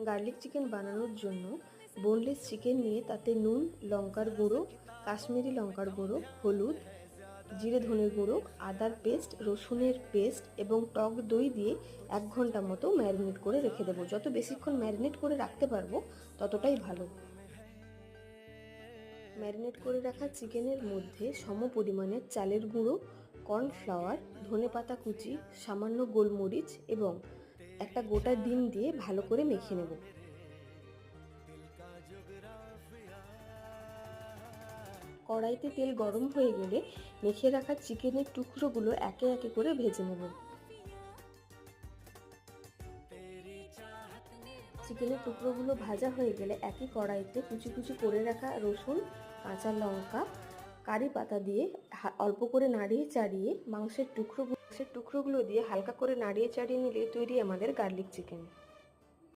Garlic chicken বানানোর জন্য boneless chicken নিয়ে তাতে নুন, লঙ্কার গুঁড়ো, কাশ্মীরি লঙ্কার গুঁড়ো, হলুদ, জিরে ধনের গুঁড়ো, আদার পেস্ট, রসুনের পেস্ট এবং টক দই দিয়ে 1 ঘন্টা মতো ম্যারিনেট করে রেখে দেবো। যত বেশিক্ষণ ম্যারিনেট করে রাখতে পারবো ততটাই ভালো। ম্যারিনেট করে রাখা চিকেনের মধ্যে সম পরিমাণে চালের গুঁড়ো, কর্নফ্লাওয়ার, ধনেপাতা কুচি, সামান্য গোলমরিচ এবং একটা গোটা ডিম দিয়ে ভালো করে মেখে নেব। কড়াইতে তেল গরম হয়ে গেলে মেখে রাখা চিকেনের টুকরোগুলো একে একে করে ভেজে নেব। চিকেনের টুকরোগুলো ভাজা হয়ে গেলে একই কড়াইতে কুচি কুচি করে রাখা রসুন, কাঁচা লঙ্কা, কারি পাতা দিয়ে অল্প করে নাড়িয়ে চাড়িয়ে মাংসের টুকরোগুলো দিয়ে হালকা করে নাড়িয়ে চাড়িয়ে নিলে তৈরি আমাদের গার্লিক চিকেন।